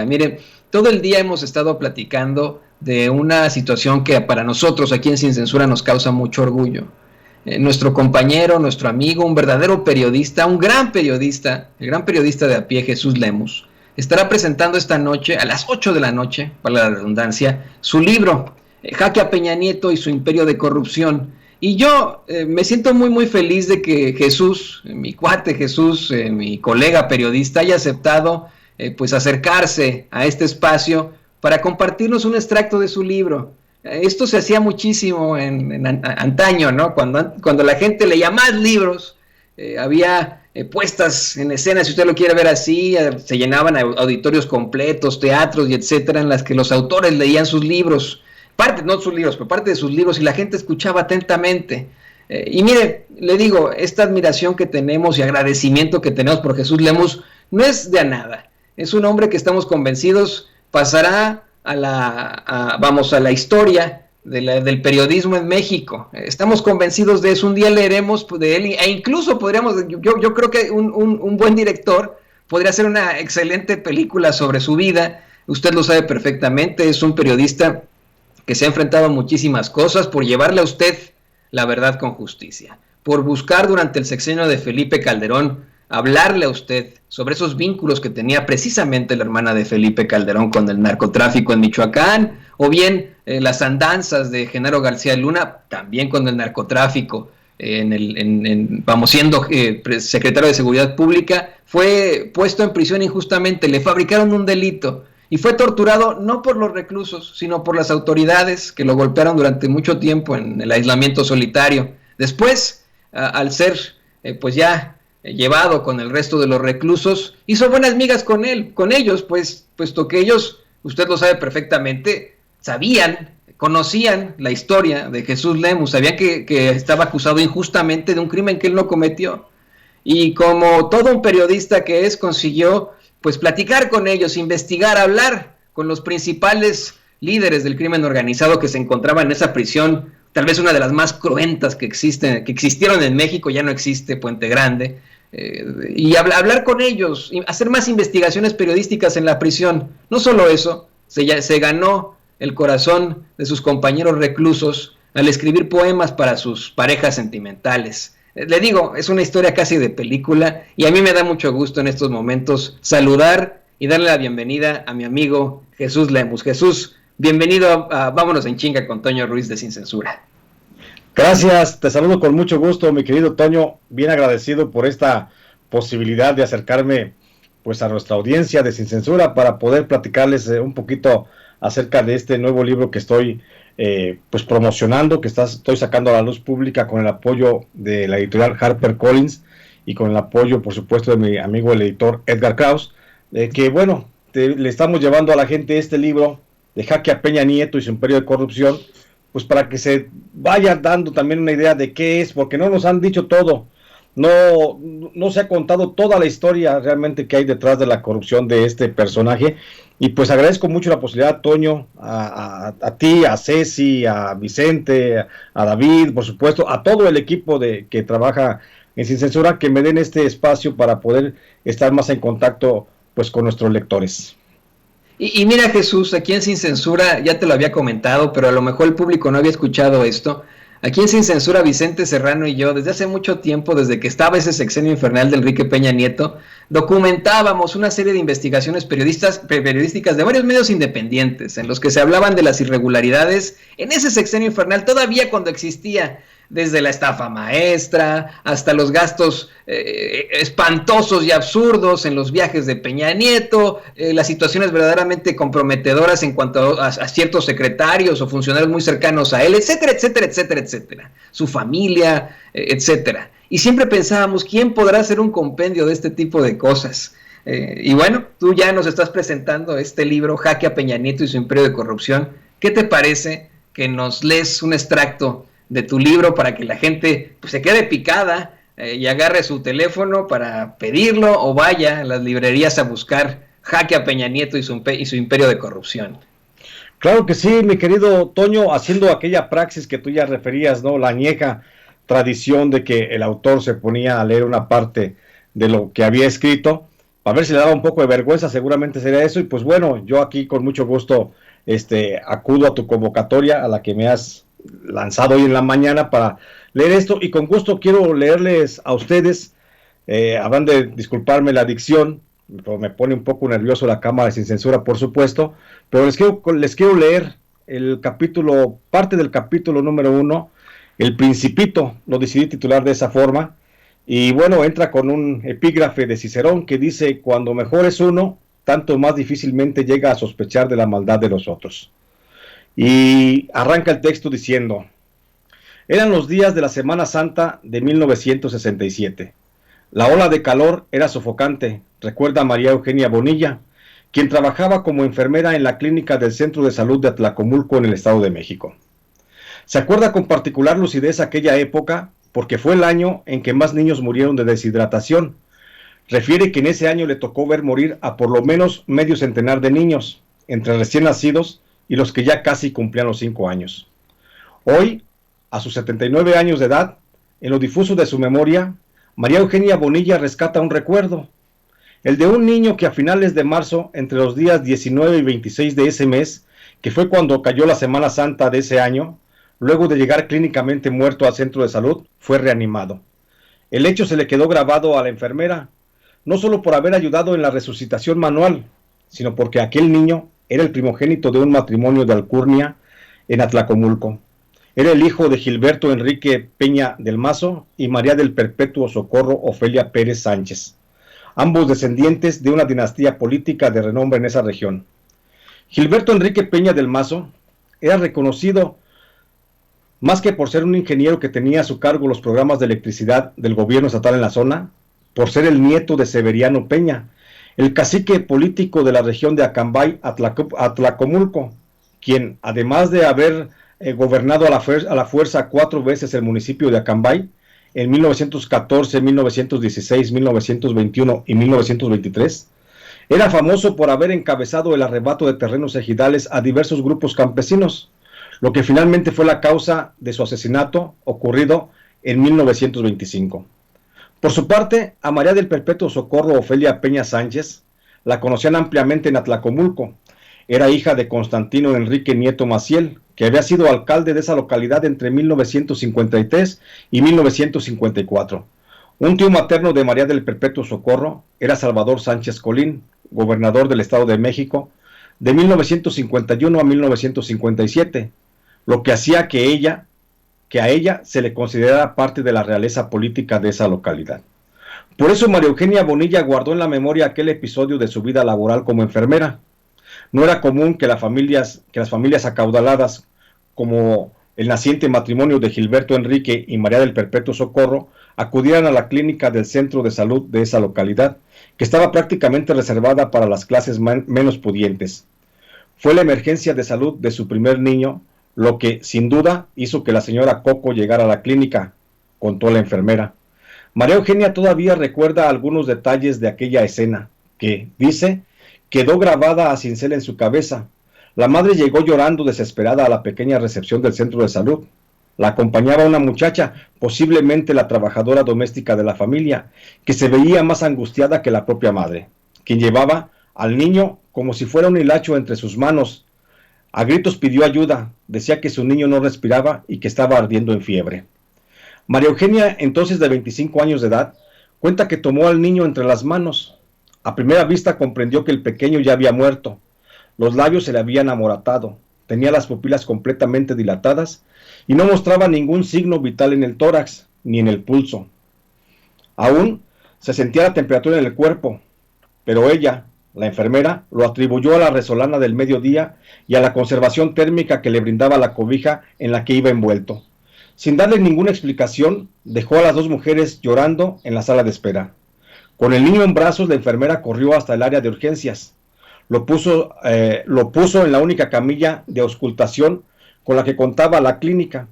Mire, todo el día hemos estado platicando de una situación que para nosotros aquí en Sin Censura nos causa mucho orgullo. Nuestro compañero, nuestro amigo, un verdadero periodista, un gran periodista, el gran periodista de a pie, Jesús Lemus, estará presentando esta noche, a las 8 de la noche, para la redundancia, su libro, Jaque a Peña Nieto y su imperio de corrupción. Y yo me siento muy, muy feliz de que Jesús, mi cuate Jesús, mi colega periodista, haya aceptado pues acercarse a este espacio para compartirnos un extracto de su libro. Esto se hacía muchísimo en antaño, ¿no? Cuando la gente leía más libros, había puestas en escena, si usted lo quiere ver así, se llenaban auditorios completos, teatros y etcétera, en las que los autores leían sus libros, parte, no sus libros, pero parte de sus libros, y la gente escuchaba atentamente. Y mire, le digo, esta admiración que tenemos y agradecimiento que tenemos por Jesús Lemus no es de a nada. Es un hombre que estamos convencidos pasará vamos, a la historia del periodismo en México. Estamos convencidos de eso. Un día leeremos de él e incluso podríamos, yo creo que un buen director podría hacer una excelente película sobre su vida. Usted lo sabe perfectamente, es un periodista que se ha enfrentado a muchísimas cosas por llevarle a usted la verdad con justicia, por buscar durante el sexenio de Felipe Calderón hablarle a usted sobre esos vínculos que tenía precisamente la hermana de Felipe Calderón con el narcotráfico en Michoacán, o bien las andanzas de Genaro García Luna también con el narcotráfico, vamos, siendo secretario de Seguridad Pública, fue puesto en prisión injustamente, le fabricaron un delito y fue torturado no por los reclusos, sino por las autoridades que lo golpearon durante mucho tiempo en el aislamiento solitario. Después, al ser pues ya llevado con el resto de los reclusos, hizo buenas migas con ellos, pues, puesto que ellos, usted lo sabe perfectamente, conocían la historia de Jesús Lemus, sabían que estaba acusado injustamente de un crimen que él no cometió. Y como todo un periodista que es, consiguió pues platicar con ellos, investigar, hablar con los principales líderes del crimen organizado que se encontraban en esa prisión, tal vez una de las más cruentas que existieron en México, ya no existe, Puente Grande, y hablar con ellos, hacer más investigaciones periodísticas en la prisión. No solo eso, se ganó el corazón de sus compañeros reclusos al escribir poemas para sus parejas sentimentales. Le digo, es una historia casi de película y a mí me da mucho gusto en estos momentos saludar y darle la bienvenida a mi amigo Jesús Lemus. Jesús, bienvenido a Vámonos en Chinga con Toño Ruiz de Sin Censura. Gracias, te saludo con mucho gusto, mi querido Toño, bien agradecido por esta posibilidad de acercarme pues a nuestra audiencia de Sin Censura para poder platicarles un poquito acerca de este nuevo libro que estoy pues promocionando, que estoy sacando a la luz pública con el apoyo de la editorial HarperCollins y con el apoyo, por supuesto, de mi amigo el editor Edgar Kraus, que bueno, le estamos llevando a la gente este libro de Jaque a Peña Nieto y su imperio de corrupción, pues para que se vaya dando también una idea de qué es, porque no nos han dicho todo, no se ha contado toda la historia realmente que hay detrás de la corrupción de este personaje. Y pues agradezco mucho la posibilidad, Toño, a ti, a Ceci, a Vicente, a David, por supuesto, a todo el equipo que trabaja en Sin Censura, que me den este espacio para poder estar más en contacto pues con nuestros lectores. Y mira, Jesús, aquí en Sin Censura, ya te lo había comentado, pero a lo mejor el público no había escuchado esto. Aquí en Sin Censura, Vicente Serrano y yo, desde hace mucho tiempo, desde que estaba ese sexenio infernal de Enrique Peña Nieto, documentábamos una serie de investigaciones periodísticas de varios medios independientes, en los que se hablaban de las irregularidades en ese sexenio infernal, todavía cuando existía, desde la estafa maestra hasta los gastos espantosos y absurdos en los viajes de Peña Nieto, las situaciones verdaderamente comprometedoras en cuanto a ciertos secretarios o funcionarios muy cercanos a él, etcétera, etcétera, etcétera, etcétera, su familia, etcétera. Y siempre pensábamos, ¿quién podrá hacer un compendio de este tipo de cosas? Y bueno, tú ya nos estás presentando este libro, Jaque a Peña Nieto y su imperio de corrupción. ¿Qué te parece que nos lees un extracto de tu libro para que la gente pues, se quede picada y agarre su teléfono para pedirlo o vaya a las librerías a buscar Jaque a Peña Nieto y su imperio de corrupción? Claro que sí, mi querido Toño, haciendo aquella praxis que tú ya referías, ¿no? La añeja tradición de que el autor se ponía a leer una parte de lo que había escrito, a ver si le daba un poco de vergüenza, seguramente sería eso. Y pues bueno, yo aquí con mucho gusto acudo a tu convocatoria, a la que me has lanzado hoy en la mañana para leer esto. Y con gusto quiero leerles a ustedes, habrán de disculparme la dicción, me pone un poco nervioso la cámara sin censura, por supuesto, pero les quiero leer el capítulo, parte del capítulo número 1, El Principito, lo decidí titular de esa forma. Y bueno, entra con un epígrafe de Cicerón que dice: cuando mejor es uno, tanto más difícilmente llega a sospechar de la maldad de los otros. Y arranca el texto diciendo: eran los días de la Semana Santa de 1967. La ola de calor era sofocante, recuerda María Eugenia Bonilla, quien trabajaba como enfermera en la clínica del Centro de Salud de Atlacomulco en el Estado de México. Se acuerda con particular lucidez aquella época porque fue el año en que más niños murieron de deshidratación. Refiere que en ese año le tocó ver morir a por lo menos medio centenar de niños, entre recién nacidos y los que ya casi cumplían los 5 años. Hoy, a sus 79 años de edad, en lo difuso de su memoria, María Eugenia Bonilla rescata un recuerdo, el de un niño que a finales de marzo, entre los días 19 y 26 de ese mes, que fue cuando cayó la Semana Santa de ese año, luego de llegar clínicamente muerto al centro de salud, fue reanimado. El hecho se le quedó grabado a la enfermera, no solo por haber ayudado en la resucitación manual, sino porque aquel niño era el primogénito de un matrimonio de alcurnia en Atlacomulco. Era el hijo de Gilberto Enrique Peña del Mazo y María del Perpetuo Socorro Ofelia Pérez Sánchez, ambos descendientes de una dinastía política de renombre en esa región. Gilberto Enrique Peña del Mazo era reconocido más que por ser un ingeniero que tenía a su cargo los programas de electricidad del gobierno estatal en la zona, por ser el nieto de Severiano Peña, el cacique político de la región de Acambay, Atlacomulco, quien, además de haber gobernado a la fuerza 4 veces el municipio de Acambay, en 1914, 1916, 1921 y 1923, era famoso por haber encabezado el arrebato de terrenos ejidales a diversos grupos campesinos, lo que finalmente fue la causa de su asesinato ocurrido en 1925. Por su parte, a María del Perpetuo Socorro Ofelia Peña Sánchez la conocían ampliamente en Atlacomulco. Era hija de Constantino Enrique Nieto Maciel, que había sido alcalde de esa localidad entre 1953 y 1954. Un tío materno de María del Perpetuo Socorro era Salvador Sánchez Colín, gobernador del Estado de México, de 1951 a 1957, lo que hacía que a ella se le considerara parte de la realeza política de esa localidad. Por eso María Eugenia Bonilla guardó en la memoria aquel episodio de su vida laboral como enfermera. No era común que las familias acaudaladas, como el naciente matrimonio de Gilberto Enrique y María del Perpetuo Socorro, acudieran a la clínica del centro de salud de esa localidad, que estaba prácticamente reservada para las clases menos pudientes. Fue la emergencia de salud de su primer niño lo que, sin duda, hizo que la señora Coco llegara a la clínica, contó la enfermera. María Eugenia todavía recuerda algunos detalles de aquella escena, que, dice, quedó grabada a cincel en su cabeza. La madre llegó llorando desesperada a la pequeña recepción del centro de salud. La acompañaba una muchacha, posiblemente la trabajadora doméstica de la familia, que se veía más angustiada que la propia madre, quien llevaba al niño como si fuera un hilacho entre sus manos. A gritos pidió ayuda, decía que su niño no respiraba y que estaba ardiendo en fiebre. María Eugenia, entonces de 25 años de edad, cuenta que tomó al niño entre las manos. A primera vista comprendió que el pequeño ya había muerto. Los labios se le habían amoratado, tenía las pupilas completamente dilatadas y no mostraba ningún signo vital en el tórax ni en el pulso. Aún se sentía la temperatura en el cuerpo, pero ella, la enfermera, lo atribuyó a la resolana del mediodía y a la conservación térmica que le brindaba la cobija en la que iba envuelto. Sin darle ninguna explicación, dejó a las dos mujeres llorando en la sala de espera. Con el niño en brazos, la enfermera corrió hasta el área de urgencias. Lo puso en la única camilla de auscultación con la que contaba la clínica.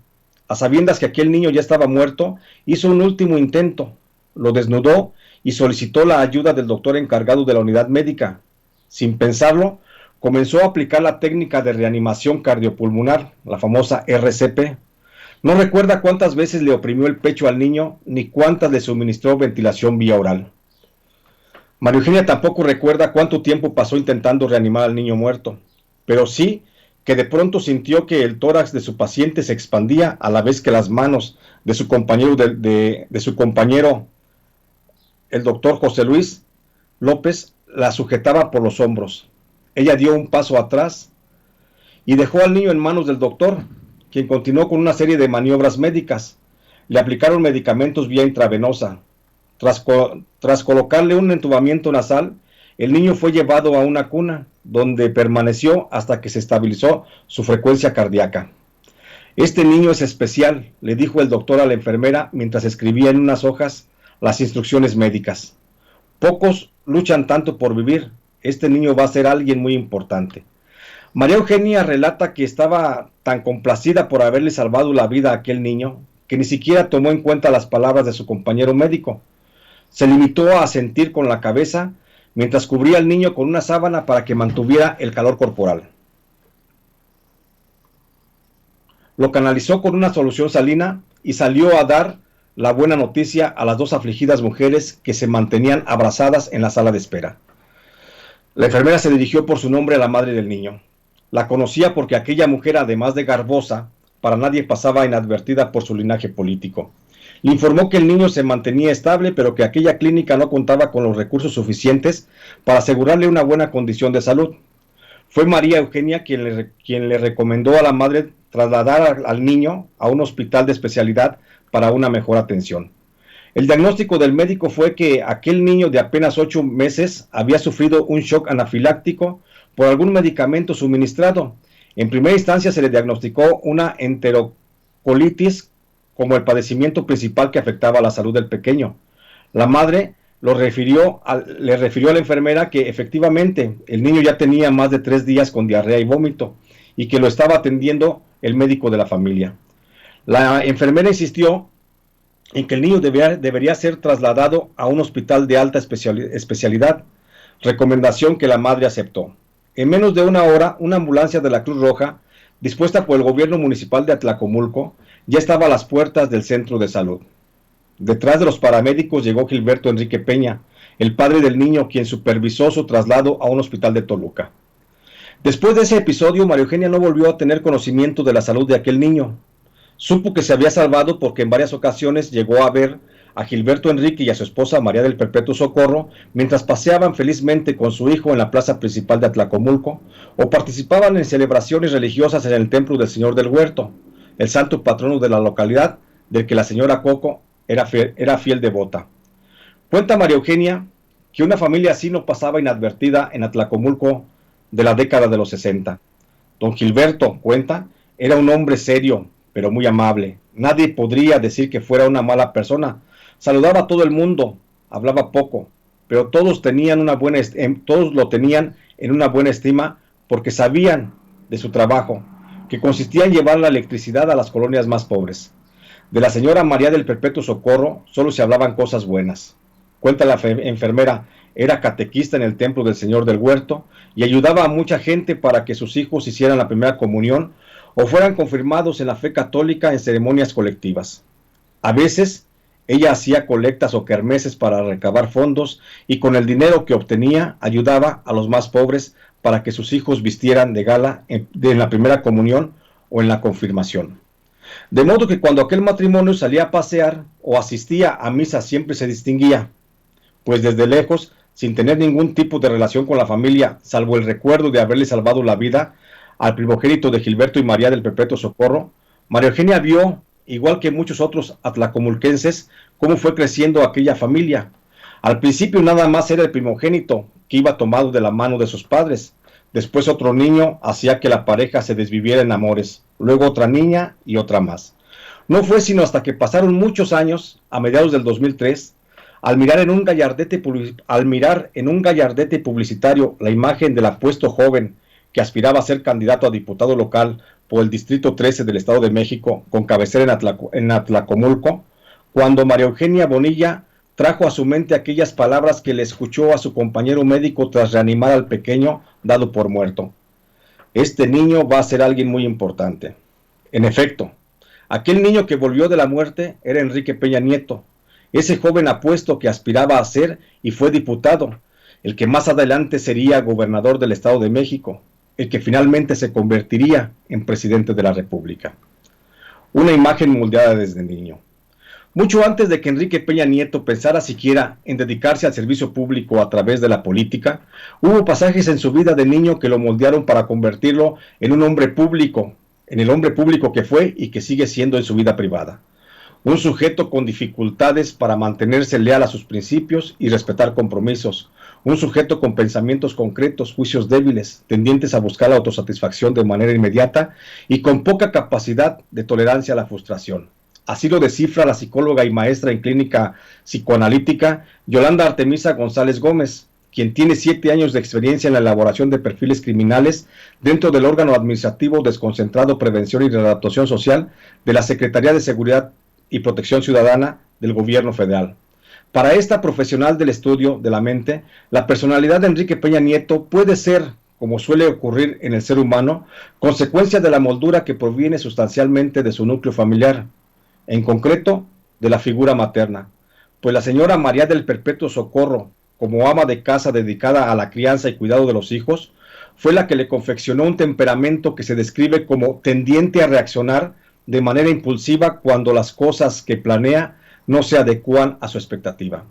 A sabiendas que aquel niño ya estaba muerto, hizo un último intento. Lo desnudó y solicitó la ayuda del doctor encargado de la unidad médica. Sin pensarlo, comenzó a aplicar la técnica de reanimación cardiopulmonar, la famosa RCP. No recuerda cuántas veces le oprimió el pecho al niño, ni cuántas le suministró ventilación vía oral. María Eugenia tampoco recuerda cuánto tiempo pasó intentando reanimar al niño muerto, pero sí que de pronto sintió que el tórax de su paciente se expandía a la vez que las manos de su compañero, de su compañero, el doctor José Luis López, la sujetaba por los hombros. Ella dio un paso atrás y dejó al niño en manos del doctor, quien continuó con una serie de maniobras médicas. Le aplicaron medicamentos vía intravenosa. Tras colocarle un entubamiento nasal, el niño fue llevado a una cuna, donde permaneció hasta que se estabilizó su frecuencia cardíaca. Este niño es especial, le dijo el doctor a la enfermera mientras escribía en unas hojas las instrucciones médicas. Pocos luchan tanto por vivir. Este niño va a ser alguien muy importante. María Eugenia relata que estaba tan complacida por haberle salvado la vida a aquel niño que ni siquiera tomó en cuenta las palabras de su compañero médico. Se limitó a asentir con la cabeza mientras cubría al niño con una sábana para que mantuviera el calor corporal. Lo canalizó con una solución salina y salió a dar la buena noticia a las dos afligidas mujeres que se mantenían abrazadas en la sala de espera. La enfermera se dirigió por su nombre a la madre del niño. La conocía porque aquella mujer, además de garbosa, para nadie pasaba inadvertida por su linaje político. Le informó que el niño se mantenía estable, pero que aquella clínica no contaba con los recursos suficientes para asegurarle una buena condición de salud. Fue María Eugenia quien le recomendó a la madre trasladar al niño a un hospital de especialidad para una mejor atención. El diagnóstico del médico fue que aquel niño de apenas 8 meses había sufrido un shock anafiláctico por algún medicamento suministrado. En primera instancia se le diagnosticó una enterocolitis como el padecimiento principal que afectaba a la salud del pequeño. La madre le refirió a la enfermera que efectivamente el niño ya tenía más de 3 días con diarrea y vómito y que lo estaba atendiendo el médico de la familia. La enfermera insistió en que el niño debería ser trasladado a un hospital de alta especialidad, recomendación que la madre aceptó. En menos de una hora, una ambulancia de la Cruz Roja, dispuesta por el gobierno municipal de Atlacomulco, ya estaba a las puertas del centro de salud. Detrás de los paramédicos llegó Gilberto Enrique Peña, el padre del niño, quien supervisó su traslado a un hospital de Toluca. Después de ese episodio, María Eugenia no volvió a tener conocimiento de la salud de aquel niño. Supo que se había salvado porque en varias ocasiones llegó a ver a Gilberto Enrique y a su esposa María del Perpetuo Socorro mientras paseaban felizmente con su hijo en la plaza principal de Atlacomulco o participaban en celebraciones religiosas en el templo del Señor del Huerto, el santo patrono de la localidad del que la señora Coco era fiel devota. Cuenta María Eugenia que una familia así no pasaba inadvertida en Atlacomulco de la década de los 60. Don Gilberto, cuenta, era un hombre serio, pero muy amable. Nadie podría decir que fuera una mala persona. Saludaba a todo el mundo, hablaba poco, pero todos lo tenían en una buena estima porque sabían de su trabajo, que consistía en llevar la electricidad a las colonias más pobres. De la señora María del Perpetuo Socorro solo se hablaban cosas buenas. Cuenta la enfermera, era catequista en el templo del Señor del Huerto y ayudaba a mucha gente para que sus hijos hicieran la primera comunión o fueran confirmados en la fe católica en ceremonias colectivas. A veces, ella hacía colectas o kermeses para recabar fondos y con el dinero que obtenía ayudaba a los más pobres para que sus hijos vistieran de gala en la primera comunión o en la confirmación. De modo que cuando aquel matrimonio salía a pasear o asistía a misa siempre se distinguía, pues desde lejos, sin tener ningún tipo de relación con la familia, salvo el recuerdo de haberle salvado la vida al primogénito de Gilberto y María del Perpetuo Socorro, María Eugenia vio, igual que muchos otros atlacomulquenses, cómo fue creciendo aquella familia. Al principio nada más era el primogénito, que iba tomado de la mano de sus padres. Después otro niño hacía que la pareja se desviviera en amores, luego otra niña y otra más. No fue sino hasta que pasaron muchos años, a mediados del 2003, al mirar en un gallardete publicitario la imagen del apuesto joven que aspiraba a ser candidato a diputado local por el Distrito 13 del Estado de México, con cabecera en Atlacomulco, cuando María Eugenia Bonilla trajo a su mente aquellas palabras que le escuchó a su compañero médico tras reanimar al pequeño dado por muerto. Este niño va a ser alguien muy importante. En efecto, aquel niño que volvió de la muerte era Enrique Peña Nieto, ese joven apuesto que aspiraba a ser y fue diputado, el que más adelante sería gobernador del Estado de México, el que finalmente se convertiría en presidente de la República. Una imagen moldeada desde niño. Mucho antes de que Enrique Peña Nieto pensara siquiera en dedicarse al servicio público a través de la política, hubo pasajes en su vida de niño que lo moldearon para convertirlo en un hombre público, en el hombre público que fue y que sigue siendo en su vida privada. Un sujeto con dificultades para mantenerse leal a sus principios y respetar compromisos. Un sujeto con pensamientos concretos, juicios débiles, tendientes a buscar la autosatisfacción de manera inmediata y con poca capacidad de tolerancia a la frustración. Así lo descifra la psicóloga y maestra en clínica psicoanalítica Yolanda Artemisa González Gómez, quien tiene 7 años de experiencia en la elaboración de perfiles criminales dentro del órgano administrativo desconcentrado Prevención y Readaptación Social de la Secretaría de Seguridad y Protección Ciudadana del Gobierno Federal. Para esta profesional del estudio de la mente, la personalidad de Enrique Peña Nieto puede ser, como suele ocurrir en el ser humano, consecuencia de la moldura que proviene sustancialmente de su núcleo familiar, en concreto de la figura materna, pues la señora María del Perpetuo Socorro, como ama de casa dedicada a la crianza y cuidado de los hijos, fue la que le confeccionó un temperamento que se describe como tendiente a reaccionar de manera impulsiva cuando las cosas que planea no se adecúan a su expectativa.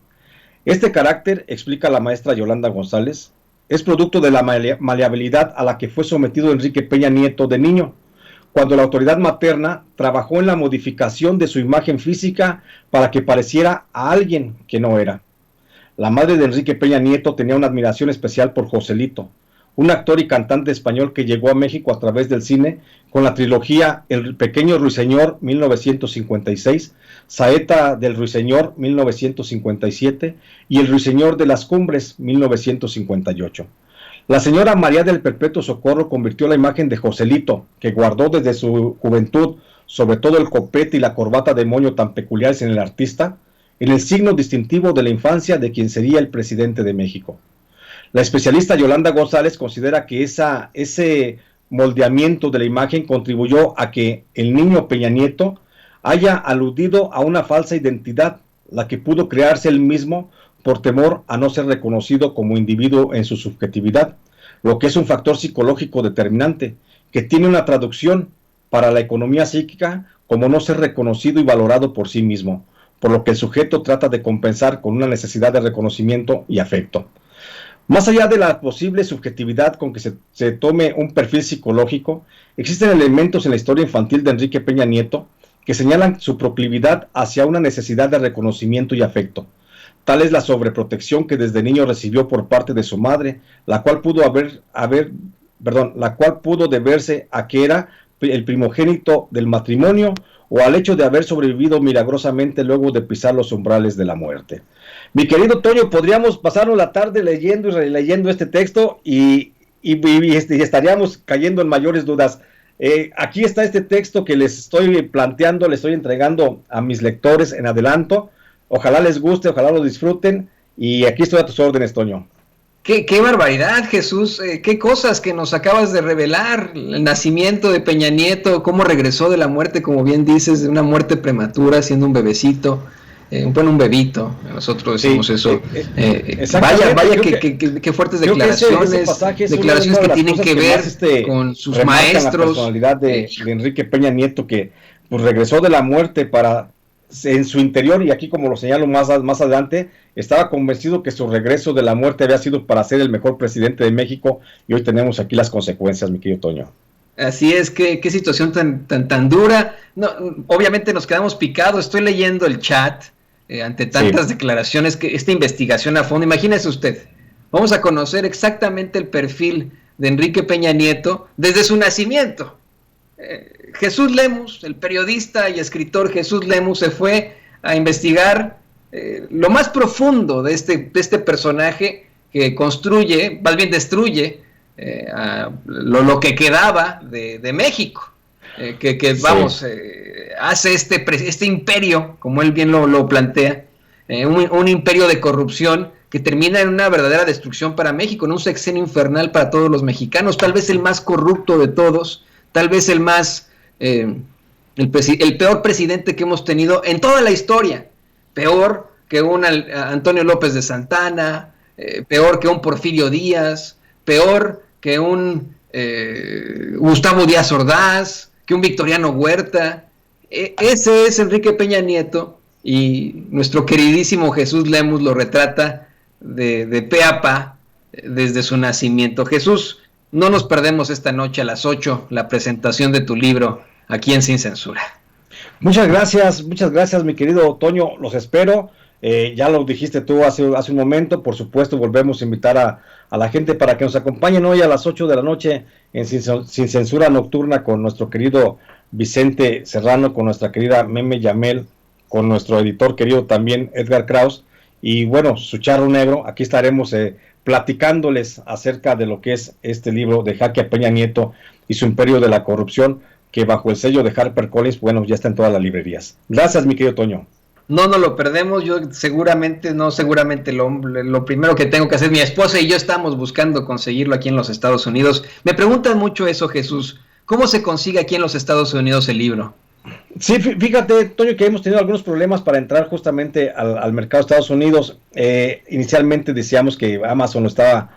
Este carácter, explica la maestra Yolanda González, es producto de la maleabilidad a la que fue sometido Enrique Peña Nieto de niño, cuando la autoridad materna trabajó en la modificación de su imagen física para que pareciera a alguien que no era. La madre de Enrique Peña Nieto tenía una admiración especial por Joselito, un actor y cantante español que llegó a México a través del cine con la trilogía El Pequeño Ruiseñor, 1956, Saeta del Ruiseñor, 1957, y El Ruiseñor de las Cumbres, 1958. La señora María del Perpetuo Socorro convirtió la imagen de Joselito, que guardó desde su juventud, sobre todo el copete y la corbata de moño tan peculiares en el artista, en el signo distintivo de la infancia de quien sería el presidente de México. La especialista Yolanda González considera que ese moldeamiento de la imagen contribuyó a que el niño Peña Nieto haya aludido a una falsa identidad, la que pudo crearse él mismo por temor a no ser reconocido como individuo en su subjetividad, lo que es un factor psicológico determinante, que tiene una traducción para la economía psíquica como no ser reconocido y valorado por sí mismo, por lo que el sujeto trata de compensar con una necesidad de reconocimiento y afecto. Más allá de la posible subjetividad con que se tome un perfil psicológico, existen elementos en la historia infantil de Enrique Peña Nieto que señalan su proclividad hacia una necesidad de reconocimiento y afecto. Tal es la sobreprotección que desde niño recibió por parte de su madre, la cual pudo deberse a que era el primogénito del matrimonio o al hecho de haber sobrevivido milagrosamente luego de pisar los umbrales de la muerte. Mi querido Toño, podríamos pasarnos la tarde leyendo y releyendo este texto y estaríamos cayendo en mayores dudas. Aquí está este texto que les estoy planteando, les estoy entregando a mis lectores en adelanto. Ojalá les guste, ojalá lo disfruten, y aquí estoy a tus órdenes, Toño. Qué barbaridad, Jesús, qué cosas que nos acabas de revelar, el nacimiento de Peña Nieto, cómo regresó de la muerte, como bien dices, de una muerte prematura, siendo un bebecito, un bebito, nosotros decimos eso. Vaya qué fuertes declaraciones, declaraciones que tienen que ver con sus maestros. La personalidad de Enrique Peña Nieto, que pues, regresó de la muerte para... en su interior, y aquí como lo señalo más adelante, estaba convencido que su regreso de la muerte había sido para ser el mejor presidente de México, y hoy tenemos aquí las consecuencias, mi querido Toño. Así es, qué situación tan dura. No, obviamente nos quedamos picados, estoy leyendo el chat ante tantas declaraciones, que esta investigación a fondo, imagínese usted, vamos a conocer exactamente el perfil de Enrique Peña Nieto desde su nacimiento. Jesús Lemus, el periodista y escritor Jesús Lemus, se fue a investigar lo más profundo de este personaje que construye, más bien destruye lo que quedaba de México, hace este imperio, como él bien lo plantea, un imperio de corrupción que termina en una verdadera destrucción para México, en un sexenio infernal para todos los mexicanos, tal vez el más corrupto de todos, tal vez el más... el peor presidente que hemos tenido en toda la historia, peor que un Antonio López de Santana, peor que un Porfirio Díaz, peor que un Gustavo Díaz Ordaz, que un Victoriano Huerta. Ese es Enrique Peña Nieto, y nuestro queridísimo Jesús Lemus lo retrata de pe a pa desde su nacimiento. Jesús, no nos perdemos esta noche a las 8 la presentación de tu libro aquí en Sin Censura. Muchas gracias, mi querido Toño, los espero. Ya lo dijiste tú hace un momento, por supuesto volvemos a invitar a la gente para que nos acompañen hoy a las 8 de la noche en Sin Censura Nocturna con nuestro querido Vicente Serrano, con nuestra querida Meme Yamel, con nuestro editor querido también Edgar Kraus, y bueno, su charro negro. Aquí estaremos platicándoles acerca de lo que es este libro de Jaque a Peña Nieto y su imperio de la corrupción, que bajo el sello de HarperCollins, bueno, ya está en todas las librerías. Gracias, mi querido Toño. No nos lo perdemos. Yo seguramente lo primero que tengo que hacer, mi esposa y yo estamos buscando conseguirlo aquí en los Estados Unidos. Me preguntan mucho eso, Jesús. ¿Cómo se consigue aquí en los Estados Unidos el libro? Sí, fíjate, Toño, que hemos tenido algunos problemas para entrar justamente al mercado de Estados Unidos. Inicialmente decíamos que Amazon lo estaba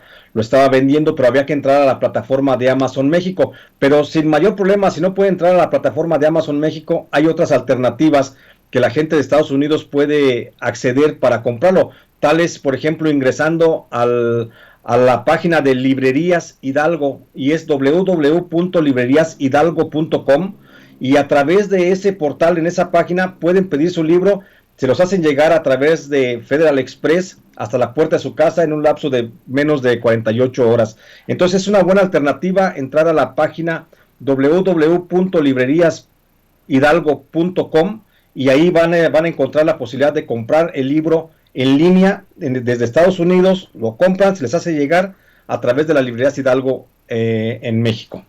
vendiendo, pero había que entrar a la plataforma de Amazon México. Pero sin mayor problema, si no puede entrar a la plataforma de Amazon México, hay otras alternativas que la gente de Estados Unidos puede acceder para comprarlo. Tales, por ejemplo, ingresando a la página de Librerías Hidalgo, y es www.libreriashidalgo.com, y a través de ese portal, en esa página, pueden pedir su libro. Se los hacen llegar a través de Federal Express hasta la puerta de su casa en un lapso de menos de 48 horas. Entonces es una buena alternativa entrar a la página www.libreriashidalgo.com, y ahí van a encontrar la posibilidad de comprar el libro en línea desde Estados Unidos. Lo compran, se les hace llegar a través de la Librerías Hidalgo en México.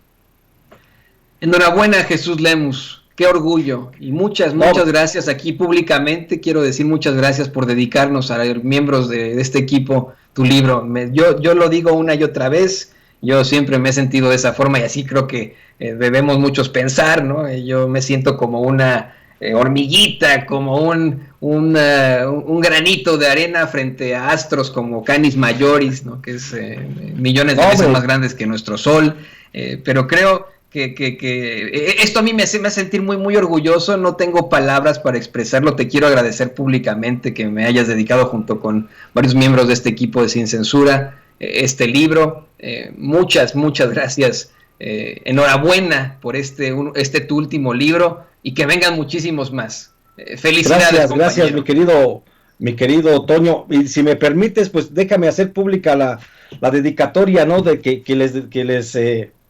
Enhorabuena, Jesús Lemus, qué orgullo, y muchas gracias aquí públicamente. Quiero decir muchas gracias por dedicarnos a los miembros de este equipo tu libro. Yo lo digo una y otra vez, yo siempre me he sentido de esa forma, y así creo que debemos muchos pensar, ¿no? Yo me siento como una hormiguita, como un granito de arena frente a astros como Canis Majoris, ¿no? Que es millones de veces más grandes que nuestro Sol, pero creo que esto a mí me hace sentir muy, muy orgulloso. No tengo palabras para expresarlo. Te quiero agradecer públicamente que me hayas dedicado junto con varios miembros de este equipo de Sin Censura este libro. Muchas gracias. Enhorabuena por tu último libro, y que vengan muchísimos más. Felicidades. Gracias, mi querido Toño. Y si me permites, pues déjame hacer pública la dedicatoria, ¿no? De que les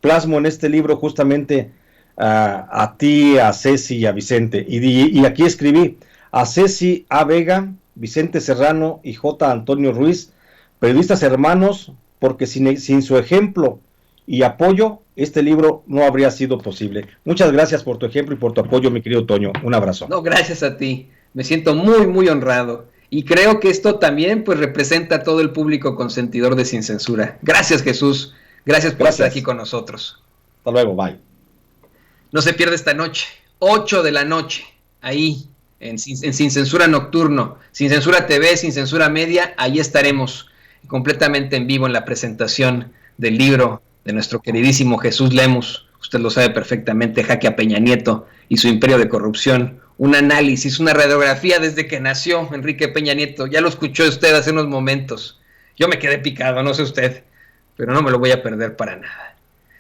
plasmo en este libro justamente a ti, a Ceci y a Vicente. Y aquí escribí: a Ceci A. Vega, Vicente Serrano y J. Antonio Ruiz, periodistas hermanos, porque sin su ejemplo y apoyo, este libro no habría sido posible. Muchas gracias por tu ejemplo y por tu apoyo, mi querido Toño. Un abrazo. No, gracias a ti. Me siento muy, muy honrado. Y creo que esto también pues representa a todo el público consentidor de Sin Censura. Gracias, Jesús. Gracias por estar aquí con nosotros. Hasta luego, bye. No se pierda esta noche, 8 de la noche, ahí, en Sin Censura Nocturno, Sin Censura TV, Sin Censura Media. Ahí estaremos completamente en vivo en la presentación del libro de nuestro queridísimo Jesús Lemus. Usted lo sabe perfectamente, Jaque a Peña Nieto y su imperio de corrupción. Un análisis, una radiografía desde que nació Enrique Peña Nieto. Ya lo escuchó usted hace unos momentos. Yo me quedé picado, no sé usted, pero no me lo voy a perder para nada.